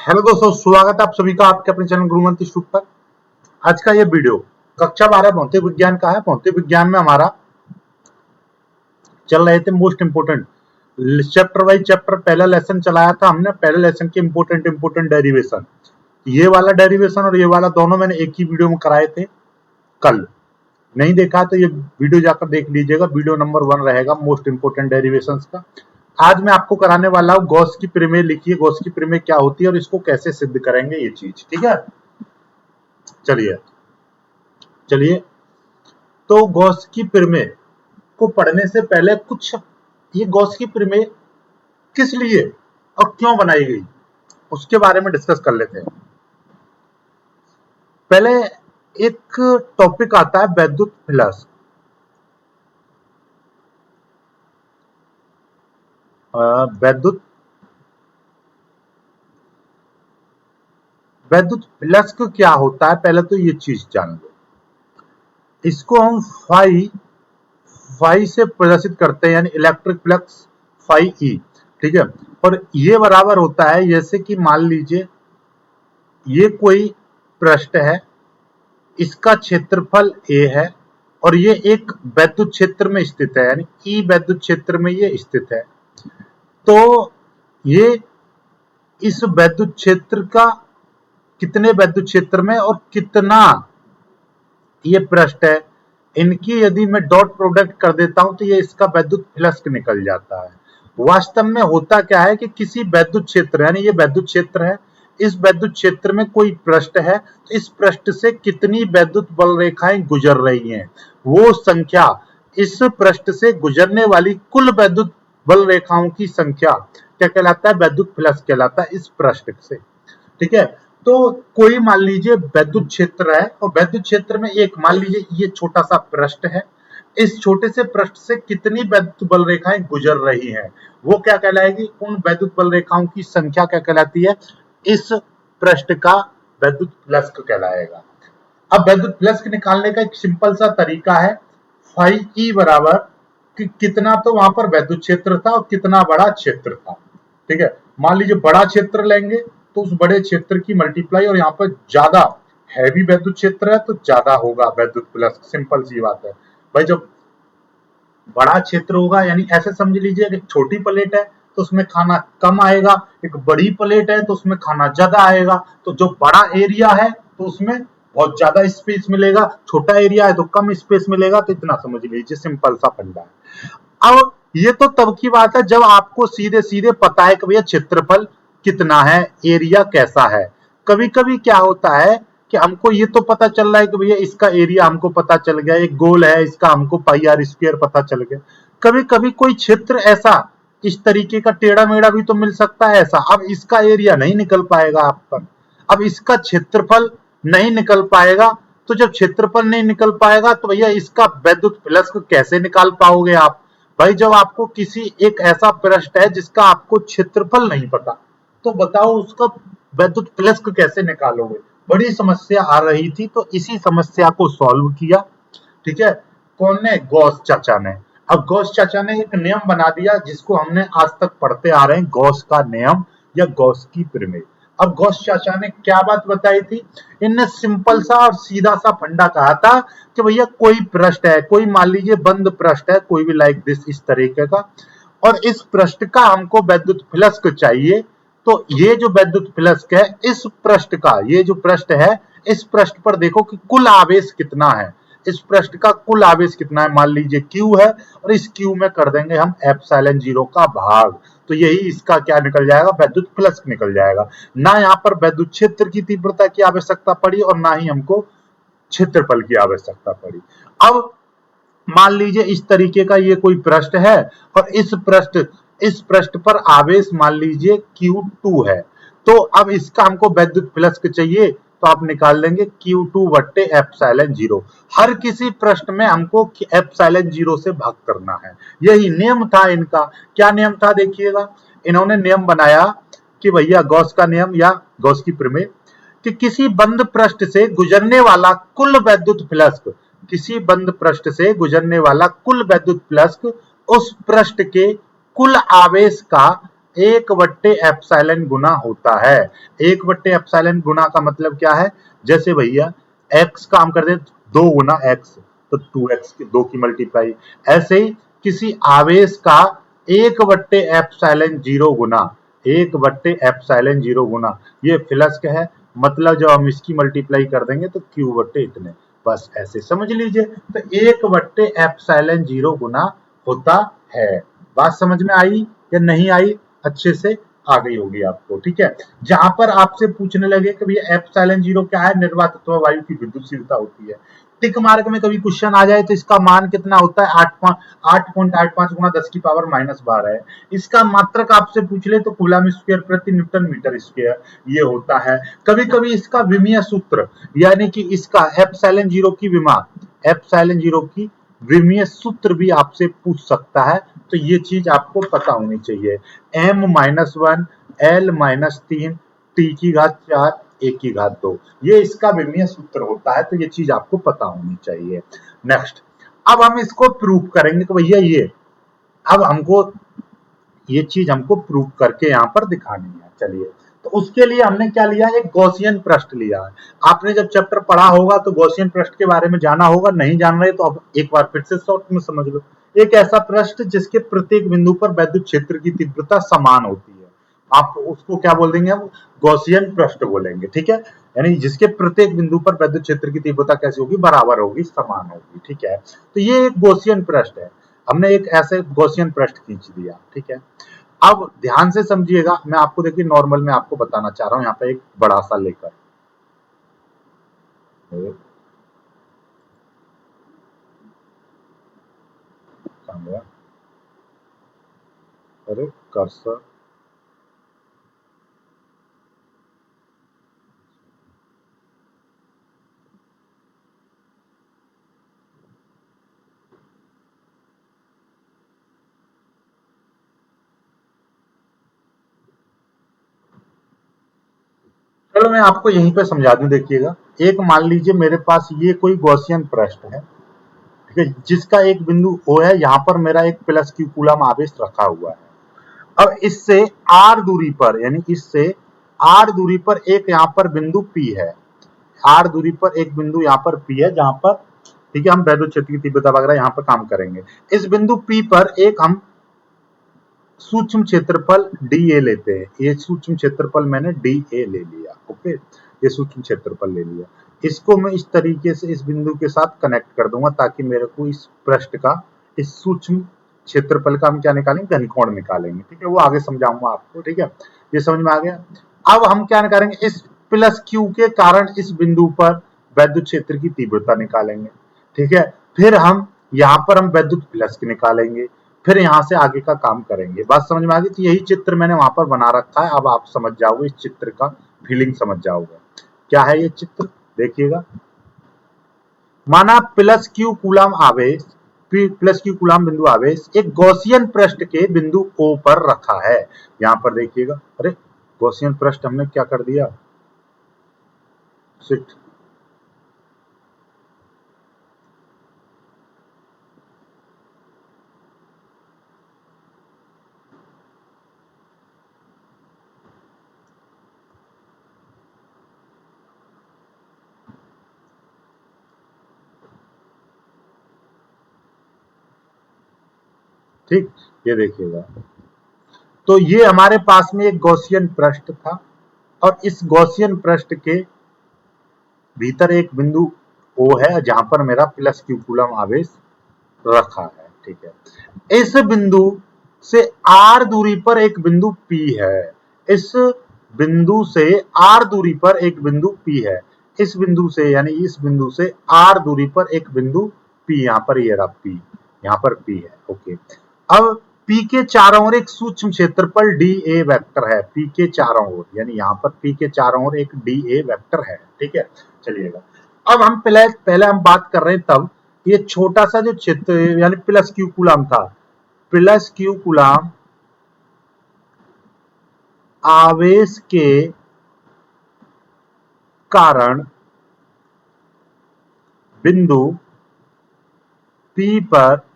Hello दोस्तों, स्वागत है आप सभी का आपके अपने चैनल गुरुमंत्र इंस्टीट्यूट पर। आज का ये वीडियो कक्षा 12 भौतिक विज्ञान का है। भौतिक विज्ञान में हमारा चल रहे थे most important chapter wise chapter. पहला लेसन चलाया था हमने। पहले लेसन के इंपोर्टेंट डेरिवेशन, ये वाला डेरिवेशन और ये वाला दोनों मैंने एक ही वीडियो में कराए थे। कल नहीं देखा तो ये वीडियो जाकर देख लीजिएगा। वीडियो नंबर 1 रहेगा मोस्ट इंपोर्टेंट डेरिवेशंस का। आज मैं आपको कराने वाला हूं गॉस की प्रमेय। लिखिए गॉस की प्रमेय क्या होती है और इसको कैसे सिद्ध करेंगे ये चीज, ठीक है। चलिए तो गॉस की प्रमेय को पढ़ने से पहले कुछ ये गॉस की प्रमेय किस लिए और क्यों बनाई गई उसके बारे में डिस्कस कर लेते हैं। पहले एक टॉपिक आता है वैद्युत फ्लक्स। वैद्युत फ्लक्स क्या होता है, पहले तो ये चीज जान लो। इसको हम फाई से प्रदर्शित करते हैं, यानी इलेक्ट्रिक फ्लक्स फाई ई, ठीक है। और ये बराबर होता है, जैसे कि मान लीजिए ये कोई पृष्ठ है, इसका क्षेत्रफल ए है और ये एक वैद्युत क्षेत्र में स्थित है, यानी ई वैद्युत क्षेत्र में ये स्थित है। तो ये इस वैद्युत क्षेत्र का कितने वैद्युत क्षेत्र में और कितना ये पृष्ठ है, इनकी यदि मैं डॉट प्रोडक्ट कर देता हूं तो ये इसका वैद्युत फ्लक्स निकल जाता है। वास्तव में होता क्या है कि किसी वैद्युत क्षेत्र, यानी ये वैद्युत क्षेत्र है, इस वैद्युत क्षेत्र में कोई पृष्ठ है, तो इस पृष्ठ से कितनी वैद्युत बल रेखाएं गुजर रही हैं, वो संख्या इस पृष्ठ से गुजरने वाली कुल वैद्युत बल रेखाओं की संख्या क्या कहलाता है, वैद्युत फ्लक्स कहलाता है इस पृष्ठ से, ठीक है। तो कोई मान लीजिए वैद्युत क्षेत्र है और वैद्युत क्षेत्र में एक मान लीजिए ये छोटा सा पृष्ठ है, इस छोटे से पृष्ठ से कितनी वैद्युत बल रेखाएं गुजर रही हैं, वो क्या कहलाएगी, उन वैद्युत बल रेखाओं की संख्या क्या कहलाती है, इस पृष्ठ का वैद्युत फ्लक्स कहलाएगा। अब वैद्युत फ्लक्स निकालने का एक सिंपल सा तरीका है, फाई ई बराबर कि कितना तो वहां पर वैद्युत क्षेत्र था और कितना बड़ा क्षेत्र था, ठीक है। मान लीजिए बड़ा क्षेत्र लेंगे तो उस बड़े क्षेत्र की मल्टीप्लाई, और यहाँ पर ज्यादा हैवी वैद्युत क्षेत्र है तो ज्यादा होगा वैद्युत फ्लक्स। सिंपल सी बात है भाई। जब बड़ा क्षेत्र होगा, यानी ऐसे समझ लीजिए एक छोटी प्लेट है तो उसमें खाना कम आएगा, एक बड़ी प्लेट है तो उसमें खाना ज्यादा आएगा। तो जो बड़ा एरिया है तो उसमें बहुत ज्यादा स्पेस मिलेगा, छोटा एरिया है तो कम स्पेस मिलेगा। तो इतना समझ लीजिए, सिंपल सा फंडा है। अब ये तो तब की बात है जब आपको सीधे सीधे पता है कि भैया क्षेत्रफल कितना है, एरिया कैसा है। कभी कभी क्या होता है कि हमको ये तो पता चल रहा है कि भैया इसका एरिया हमको पता चल गया, एक गोल है इसका हमको पाई आर स्क्वायर पता चल गया। कभी कभी कोई क्षेत्र ऐसा इस तरीके का टेढ़ा मेढ़ा भी तो मिल सकता है ऐसा। अब इसका एरिया नहीं निकल पाएगा आप पर, अब इसका क्षेत्रफल नहीं निकल पाएगा। तो जब क्षेत्रफल नहीं निकल पाएगा तो भैया इसका वैद्युत फ्लक्स कैसे निकाल पाओगे आप। भाई जब आपको किसी एक ऐसा पृष्ठ है जिसका आपको क्षेत्रफल नहीं पता, तो बताओ उसका वैद्युत फ्लक्स कैसे निकालोगे। बड़ी समस्या आ रही थी, तो इसी समस्या को सॉल्व किया, ठीक है। कौन ने, गॉस चाचा ने। अब गॉस चाचा ने एक नियम बना दिया जिसको हमने आज तक पढ़ते आ रहे हैं, गॉस का नियम या गॉस की प्रमेय। अब गॉस चाचा ने क्या बात बताई थी, इनने सिंपल सा और सीधा सा फंडा कहा था कि भैया कोई पृष्ठ है, कोई मान लीजिए बंद पृष्ठ है, कोई भी लाइक दिस इस तरीके का, और इस पृष्ठ का हमको वैद्युत फ्लक्स चाहिए। तो ये जो वैद्युत फ्लक्स है इस पृष्ठ का, ये जो पृष्ठ है इस पृष्ठ पर देखो कि कुल आवेश कितना है, इस पृष्ठ का कुल आवेश कितना है, मान लीजिए Q है, और इस Q में कर देंगे हम एप्सिलॉन 0 का भाग। तो यही इसका क्या निकल जाएगा, वैद्युत फ्लक्स निकल जाएगा। ना यहाँ पर वैद्युत क्षेत्र की तीव्रता की आवश्यकता पड़ी और ना ही हमको क्षेत्रफल की आवश्यकता पड़ी। अब मान लीजिए इस तरीके का ये कोई पृष्ठ है और इस पृष्ठ पर आवेश मान लीजिए Q2 है। तो अब इसका हमको वैद्युत फ्लक्स चाहिए, तो आप निकाल लेंगे Q2 बट्टे एप्सिलॉन 0। हर किसी प्रश्न में हमको एप्सिलॉन 0 से भाग करना है, यही नियम था इनका। क्या नियम था देखिएगा, इन्होंने नियम बनाया कि भैया गॉस का नियम या गॉस की प्रमेय कि किसी बंद पृष्ठ से गुजरने वाला कुल वैद्युत फ्लक्स, किसी बंद पृष्ठ से गुजरने वाला कुल वैद्युत फ्लक्स उस पृष्ठ के कुल आवेश का एक बट्टे एप्सिलॉन गुना होता है। एक बट्टे एप्सिलॉन गुना का मतलब क्या है, जैसे भैया x का हम कर दे 2 गुना x तो 2x की 2 की मल्टीप्लाई, ऐसे ही किसी आवेश का एक बट्टे एप्सिलॉन 0 गुना, एक बट्टे एप्सिलॉन 0 गुना, ये फ्लक्स है, मतलब जब हम इसकी मल्टीप्लाई कर देंगे तो q बट्टे इतने, बस ऐसे समझ लीजिए। तो एक बट्टे एप्सिलॉन 0 गुना होता है। बात समझ में आई या नहीं आई, अच्छे से आ गई होगी आपको, ठीक है। जहां पर आपसे पूछने लगे कि भैया एप्सिलॉन 0 क्या है, निर्वात अथवा वायु की विद्युतशीलता होती है। टिक मार्क में कभी क्वेश्चन आ जाए तो इसका मान कितना होता है, 8.85 गुना 10 की पावर -12 है। इसका मात्रक आपसे पूछ ले तो कूलम स्क्वायर प्रति न्यूटन मीटर स्क्वायर ये होता है। कभी कभी इसका विमीय सूत्र, यानी कि इसका एप्सिलॉन 0 की विमा, एप्सिलॉन 0 की विमीय सूत्र भी आपसे पूछ सकता है, तो ये चीज आपको पता होनी चाहिए। m-1 l-3 t की घात 4 a की घात 2, ये इसका विमीय सूत्र होता है, तो ये चीज आपको पता होनी चाहिए। नेक्स्ट, अब हम इसको प्रूव करेंगे कि भैया ये, अब हमको ये चीज हमको प्रूव करके यहाँ पर दिखानी है। चलिए, तो उसके लिए हमने क्या लिया, एक गॉसियन पृष्ठ लिया है। आपने जब चैप्टर पढ़ा होगा तो गॉसियन पृष्ठ के बारे में जाना होगा, नहीं जान रहे तो अब एक बार फिर से शॉर्ट में समझ लो। एक ऐसा पृष्ठ जिसके प्रत्येक बिंदु पर वैद्युत क्षेत्र की तीव्रता समान होती है, आप उसको क्या बोल देंगे, हम गॉसियन पृष्ठ बोलेंगे, ठीक है। यानी जिसके प्रत्येक बिंदु पर वैद्युत क्षेत्र की तीव्रता कैसी होगी, बराबर होगी, समान होगी, ठीक है। तो ये एक गॉसियन पृष्ठ है, हमने एक ऐसे गॉसियन पृष्ठ खींच दिया, ठीक है। अब ध्यान से समझिएगा, मैं आपको देखिए नॉर्मल में आपको बताना चाह रहा हूं, यहाँ पे एक बड़ा सा लेकर, अरे कर्सर, चलो मैं आपको यहीं पे समझा दूं, देखिएगा। एक मान लीजिए मेरे पास ये कोई गॉसियन पृष्ठ है, ठीक है, जिसका एक बिंदु O है, यहाँ पर मेरा एक प्लस क्यू कूलम आवेश रखा हुआ है। अब इससे r दूरी पर, यानी इससे r दूरी पर एक यहाँ पर बिंदु P है, r दूरी पर एक बिंदु यहाँ पर P है, जहां पर, ठीक है, हम वैद्युत क्षेत्र की तीव्रता वगैरह यहाँ पर काम करेंगे। इस बिंदु P पर एक हम सूक्ष्म क्षेत्रफल dA लेते हैं, ये सूक्ष्म क्षेत्रफल मैंने dA ले लिया, ओके, ये सूक्ष्म क्षेत्रफल ले लिया। इसको मैं इस तरीके से इस बिंदु के साथ कनेक्ट कर दूंगा ताकि मेरे को इस पृष्ठ का, इस सूक्ष्म क्षेत्रफल का हम क्या निकालेंगे, घनकोण निकालेंगे, ठीक है, वो आगे समझाऊंगा आपको, ठीक है। ये समझ में आ गया। अब हम क्या करेंगे, इस प्लस क्यू के कारण इस बिंदु पर वैद्युत क्षेत्र की तीव्रता निकालेंगे, ठीक है। फिर हम यहाँ पर हम वैद्युत प्लस निकालेंगे, फिर यहाँ से आगे का काम करेंगे। बात समझ में आ गई। तो यही चित्र मैंने वहां पर बना रखा है, अब आप समझ जाओगे, इस चित्र का फीलिंग समझ जाओगे। क्या है ये चित्र, देखिएगा। माना प्लस क्यू कूलम आवेश, प्लस क्यू कूलम बिंदु आवेश एक गॉसियन पृष्ठ के बिंदु O पर रखा है। यहाँ पर देखिएगा, अरे गॉसियन पृष्ठ हमने क्या कर दिया, शिट, ठीक, ये देखिएगा। तो ये हमारे पास में एक गॉसियन पृष्ठ था, और इस गॉसियन पृष्ठ के भीतर एक बिंदु O है, जहां पर मेरा प्लस क्यू कूलम आवेश रखा है, ठीक है। इस बिंदु से r दूरी पर एक बिंदु P है, इस बिंदु से r दूरी पर एक बिंदु P है, इस बिंदु से, यानी इस बिंदु से r दूरी पर एक बिंदु P, यहाँ पर ये रहा P, यहाँ पर P है, ओके। अब P के चारों ओर एक सूक्ष्म क्षेत्रफल dA वेक्टर है, P के चारों ओर, यानी यहाँ पर P के चारों ओर एक dA वेक्टर है, ठीक है। चलिएगा, अब हम पहले हम बात कर रहे हैं, तब ये छोटा सा जो क्षेत्र, यानी प्लस क्यू कूलम था, प्लस क्यू कूलम आवेश के कारण बिंदु P पर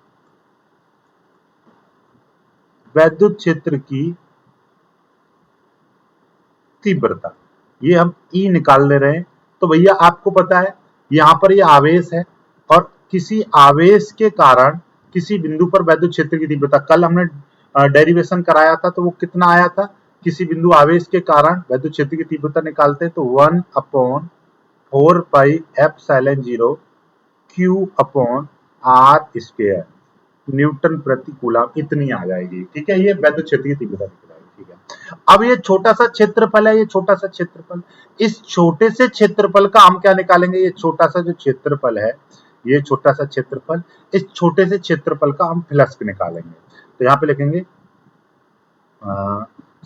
वैद्युत क्षेत्र की तीव्रता, ये हम ई निकाल ले रहे हैं। तो भैया आपको पता है यहाँ पर ये आवेश है और किसी आवेश के कारण किसी बिंदु पर वैद्युत क्षेत्र की तीव्रता, कल हमने डेरिवेशन कराया था तो वो कितना आया था, किसी बिंदु आवेश के कारण वैद्युत क्षेत्र की तीव्रता निकालते हैं तो 1/4πε0 Q/r², न्यूटन प्रति कूलम इतनी आ जाएगी। ठीक है, ये वैद्युत क्षेत्र की तीव्रता निकलेगी। ठीक है, अब ये छोटा सा क्षेत्रफल है, ये छोटा सा क्षेत्रफल, इस छोटे से क्षेत्रफल का हम क्या निकालेंगे, ये छोटा सा जो क्षेत्रफल है, ये छोटा सा क्षेत्रफल, इस छोटे से क्षेत्रफल का हम फ्लक्स निकालेंगे। तो यहाँ पे लिखेंगे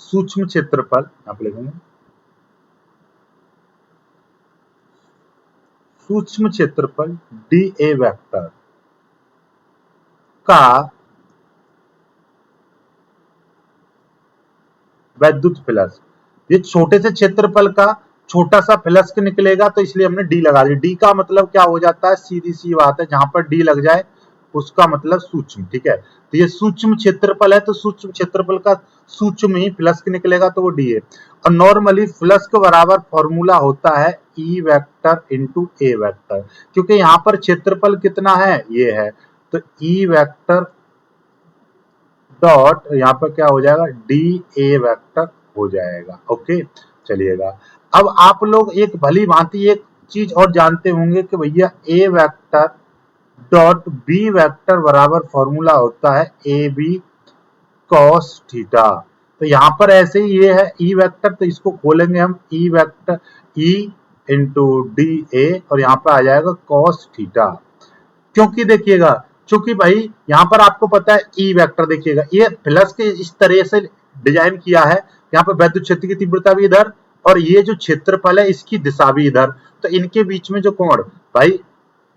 सूक्ष्म क्षेत्रफल, यहाँ पे लिखेंगे सूक्ष्म क्षेत्रफल dA वेक्टर का वैद्युत फ्लक्स, ये छोटे से क्षेत्रफल का छोटा सा फ्लक्स निकलेगा तो इसलिए हमने डी लगा दिया। डी का मतलब क्या हो जाता है, सीधी सी बात है, जहां पर डी लग जाए उसका मतलब सूक्ष्म। ठीक है, तो ये सूक्ष्म क्षेत्रफल है तो सूक्ष्म क्षेत्रफल का सूक्ष्म ही फ्लक्स निकलेगा तो वो डी है। और नॉर्मली फ्लक्स के बराबर फॉर्मूला होता है ई वेक्टर इंटू ए वेक्टर, क्योंकि यहाँ पर क्षेत्रफल कितना है, ये है, तो ई वेक्टर डॉट यहाँ पर क्या हो जाएगा, डी ए वेक्टर हो जाएगा। ओके, चलिएगा। अब आप लोग एक भली भांति एक चीज और जानते होंगे कि भैया ए वेक्टर डॉट बी वेक्टर बराबर फॉर्मूला होता है ए बी कॉस थीटा। तो यहाँ पर ऐसे ही ये है ई वेक्टर, तो इसको खोलेंगे हम E vector E into D ए और यहाँ पर आ जाएगा कॉस थीटा। क्योंकि देखिएगा, चूंकि भाई यहाँ पर आपको पता है ई वेक्टर, देखिएगा ये फ्लक्स के इस तरह से डिजाइन किया है, यहाँ पर वैद्युत क्षेत्र की तीव्रता भी इधर और ये जो क्षेत्रफल है इसकी दिशा भी इधर, तो इनके बीच में जो कोण, भाई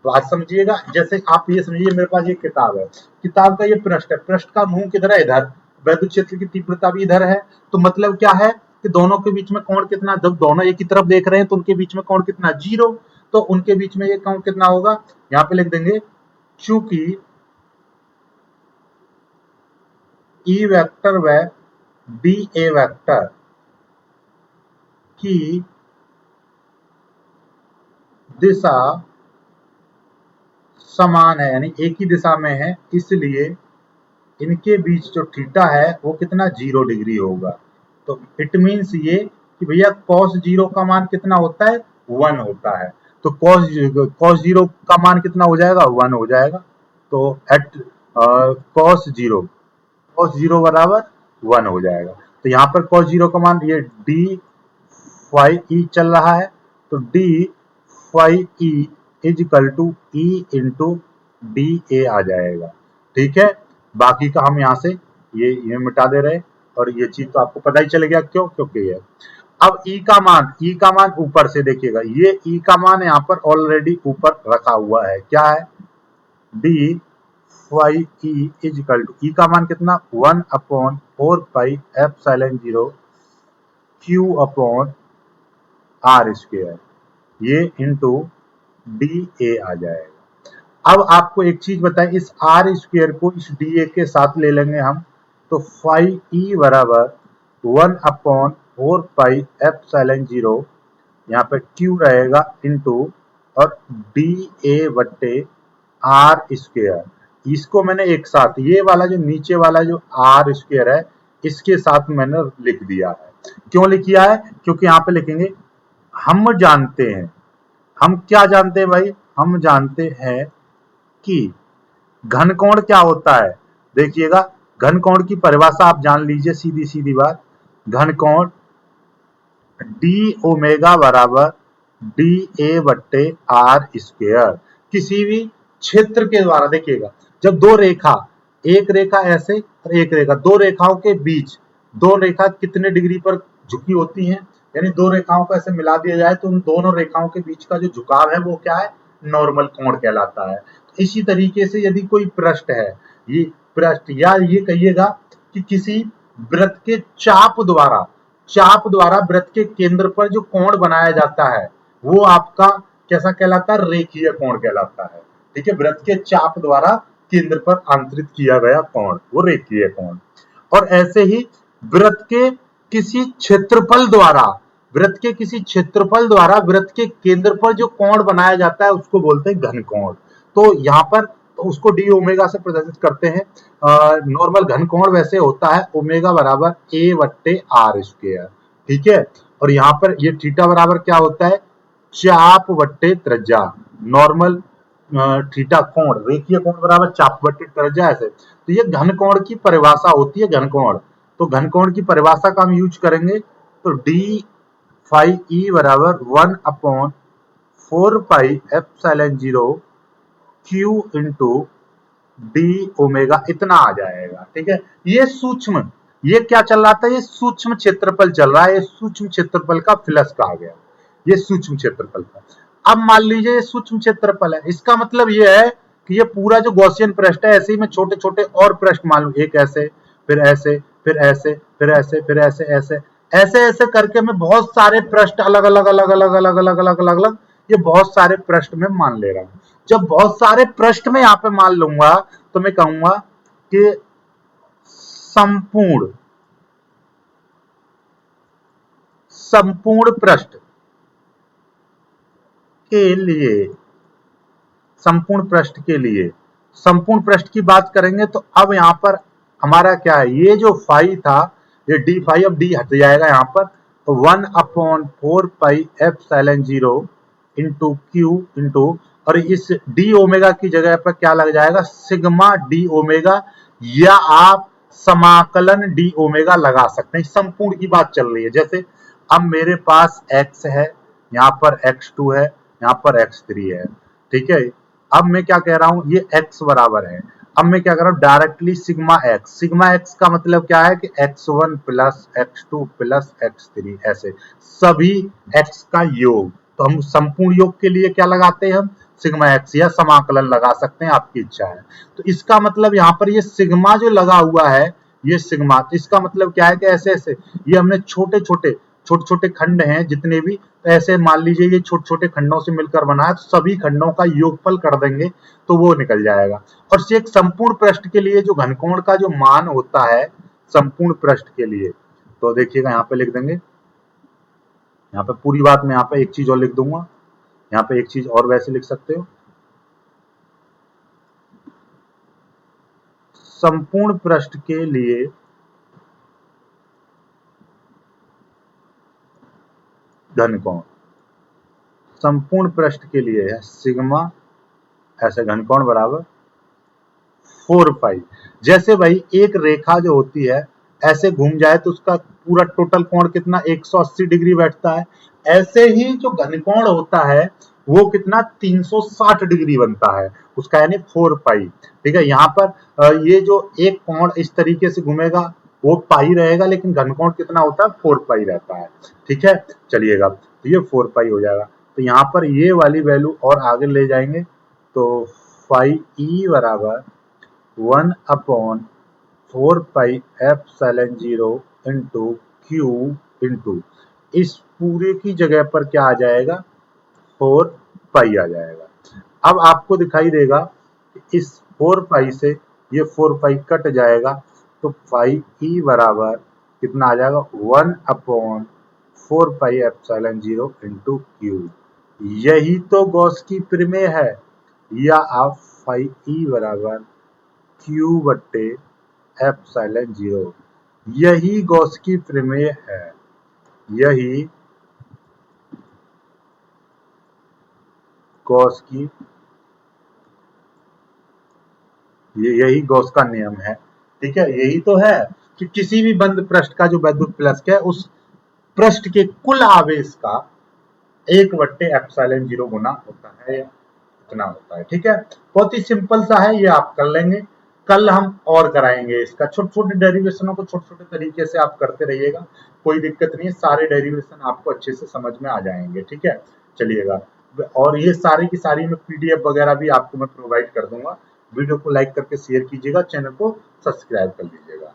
बात समझिएगा, जैसे आप ये समझिए मेरे पास ये किताब है, किताब का ये पृष्ठ है, पृष्ठ का मुंह किधर है, इधर, वैद्युत क्षेत्र की तीव्रता भी इधर है, तो मतलब क्या है कि दोनों के बीच में कोण कितना, जब दोनों एक ही तरफ देख रहे हैं तो उनके बीच में कोण कितना, 0, तो उनके बीच में ये कोण कितना होगा, यहाँ पे लिख देंगे चूंकि ई वेक्टर व डी ए वेक्टर की दिशा समान है, यानी एक ही दिशा में है, इसलिए इनके बीच जो थीटा है वो कितना, 0 डिग्री होगा। तो इट मीन्स ये कि भैया cos 0 का मान कितना होता है, 1 होता है, तो cos 0 का मान कितना हो जाएगा, 1 हो जाएगा। तो एट cos 0 बराबर 1 हो जाएगा। तो यहाँ पर cos 0 का मान ये डी फाई ई चल रहा है, तो D phi E is equal to E into D A आ जाएगा। ठीक है, बाकी का हम यहाँ से ये मिटा दे रहे, और ये चीज तो आपको पता ही चल गया क्यों, क्योंकि ये अब ई का मान ऊपर से देखिएगा, ये ई का मान यहाँ पर ऑलरेडी ऊपर रखा हुआ है, क्या है, D phi E is equal to E का मान कितना, 1/4πε0 Q/r², ये इंटू डी ए आ जाएगा। अब आपको एक चीज बताएं, इस r² को इस डी ए के साथ ले लेंगे हम, तो फाई ई बराबर 1/4πε0, यहाँ पे Q रहेगा इंटू और डी ए बट्टे r², इसको मैंने एक साथ, ये वाला जो नीचे वाला जो r² है इसके साथ मैंने लिख दिया है। क्यों लिख दिया है, क्योंकि यहाँ पे लिखेंगे हम जानते हैं, हम क्या जानते हैं भाई, हम जानते हैं कि घनकोण क्या होता है। देखिएगा, घनकोण की परिभाषा आप जान लीजिए, सीधी सीधी बात, घनकोण डी ओमेगा बराबर डी ए बट्टे r², किसी भी क्षेत्र के द्वारा, देखिएगा जब दो रेखा, एक रेखा ऐसे और एक रेखा, दो रेखाओं के बीच, दो रेखा कितने डिग्री पर झुकी होती हैं, यानी दो रेखाओं को ऐसे मिला दिया जाए तो उन दोनों रेखाओं के बीच का जो झुकाव है वो क्या है, नॉर्मल कोण कहलाता है। इसी तरीके से यदि कोई पृष्ठ है, ये पृष्ठ, या ये कहिएगा कि किसी वृत्त के चाप द्वारा वृत्त के केंद्र पर जो कोण बनाया जाता है वो आपका कैसा कहलाता है, रेखीय कोण कहलाता है। ठीक है, वृत्त के चाप द्वारा केंद्र पर आंतरित किया गया कोण वो रेखीय कोण। और ऐसे ही वृत्त के किसी क्षेत्रफल द्वारा वृत्त के किसी क्षेत्रफल द्वारा वृत्त के केंद्र पर जो कोण बनाया जाता है उसको बोलते हैं घन कोण। तो यहाँ पर तो उसको डी ओमेगा से प्रदर्शित करते हैं। नॉर्मल घन कोण वैसे होता है ओमेगा बराबर ए बट्टे आर स्क्वायर, ठीक है। और यहाँ पर ये थीटा बराबर क्या होता है, चाप बट्टे त्रिज्या। नॉर्मल थीटा कोण, रेखीय कोण बराबर चाप बट्टे त्रिज्या ऐसे। तो ये घन कोण की परिभाषा होती है, घन कोण। तो घन कोण की परिभाषा का हम यूज करेंगे तो डी फाई ई बराबर 1/4 pi epsilon 0 Q into D omega इतना आ जाएगा, ठीक है। ये सूक्ष्म, ये क्या चल रहा था, ये सूक्ष्म क्षेत्रफल चल रहा है, ये सूक्ष्म क्षेत्रफल का फ्लक्स कहा गया, ये सूक्ष्म क्षेत्रफल का। अब मान लीजिए ये सूक्ष्म क्षेत्रफल है, इसका मतलब ये है कि ये पूरा जो गॉसियन पृष्ठ है, ऐसे ही मैं छोटे छोटे और पृष्ठ मान लू, एक ऐसे, फिर ऐसे, फिर ऐसे, फिर ऐसे, फिर ऐसे, ऐसे ऐसे ऐसे करके मैं बहुत सारे पृष्ठ अलग अलग अलग अलग अलग अलग अलग अलग अलग ये बहुत सारे पृष्ठ में मान ले रहा हूं। जब बहुत सारे पृष्ठ में यहाँ पे मान लूंगा तो मैं कहूंगा कि संपूर्ण संपूर्ण पृष्ठ के लिए, संपूर्ण पृष्ठ के लिए, संपूर्ण पृष्ठ की बात करेंगे तो अब यहाँ पर हमारा क्या है, ये जो फाई था ये डी फाई, अब डी हट जाएगा यहाँ पर, तो 1/4 pi epsilon 0 into Q into, और इस डी ओमेगा की जगह पर क्या लग जाएगा, सिग्मा डी ओमेगा, या आप समाकलन डी ओमेगा लगा सकते हैं। संपूर्ण की बात चल रही है। जैसे अब मेरे पास x है, यहाँ पर x2 है, यहाँ पर x3 है, ठीक है। अब मैं क्या कह रहा हूं, ये x बराबर है, अब मैं क्या कर रहा हूं डायरेक्टली सिग्मा x का मतलब क्या है कि x1 plus x2 plus x3 ऐसे सभी x का योग। तो हम संपूर्ण योग के लिए क्या लगाते हैं, हम सिग्मा x या समाकलन लगा सकते हैं, आपकी इच्छा है। तो इसका मतलब यहाँ पर ये सिग्मा जो लगा हुआ है, ये सिग्मा, तो इसका मतलब क्या है कि ऐसे ऐसे ये हमने छोटे छोटे खंड हैं जितने भी, तो ऐसे मान लीजिए ये छोटे छोटे खंडों से मिलकर बना है, तो सभी खंडों का योगफल कर देंगे तो वो निकल जाएगा। और एक संपूर्ण पृष्ठ के लिए जो घनकोण का जो मान होता है संपूर्ण पृष्ठ के लिए, तो देखिएगा यहाँ पे लिख देंगे, यहाँ पे पूरी बात में यहाँ पे एक चीज और लिख दूंगा, यहाँ पे एक चीज और वैसे लिख सकते हो, संपूर्ण पृष्ठ के लिए घनकोण, संपूर्ण पृष्ठ के लिए है सिग्मा ऐसे घनकोण बराबर 4 पाई। जैसे भाई एक रेखा जो होती है ऐसे घूम जाए तो उसका पूरा टोटल कोण कितना 180 डिग्री बैठता है, ऐसे ही जो घनकोण होता है वो कितना 360 डिग्री बनता है उसका, यानी 4 पाई, ठीक है। यहाँ पर ये जो एक कोण इस तरीके से घूमेगा वो पाई रहेगा, लेकिन घनकोण कितना होता है 4 पाई रहता है, ठीक है। चलिएगा, तो ये 4 पाई हो जाएगा। तो यहाँ पर ये वाली वैल्यू और आगे ले जाएंगे तो फाई ई बराबर 1/4 pi epsilon 0 into Q into इस पूरे की जगह पर क्या आ जाएगा 4 पाई आ जाएगा। अब आपको दिखाई देगा कि इस 4 पाई से ये 4 पाई कट जाएगा, तो फाई ई बराबर कितना आ जाएगा 1/4 पाई एप्सिलॉन 0 इंटू क्यू। यही तो गॉस की प्रमेय है, या आप फाई ई बराबर क्यू बट्टे एप्सिलॉन 0, यही गॉस की प्रमेय है, यही गॉस की, यही गॉस का नियम है, ठीक है। यही तो है कि किसी भी बंद पृष्ठ का जो वैद्युत प्लस है उस पृष्ठ के कुल आवेश का 1/एप्सिलॉन 0 गुना होता है, इतना होता है, ठीक है। बहुत ही सिंपल सा है, ये आप कर लेंगे। कल हम और कराएंगे इसका, छोटे छोटे डेरिवेशनों को छोटे छोटे तरीके से आप करते रहिएगा, कोई दिक्कत नहीं है, सारे डेरिवेशन आपको अच्छे से समझ में आ जाएंगे, ठीक है। चलिएगा, और ये सारी की सारी मैं पीडीएफ वगैरह भी आपको मैं प्रोवाइड कर दूंगा। वीडियो को लाइक करके शेयर कीजिएगा, चैनल को सब्सक्राइब कर लीजिएगा।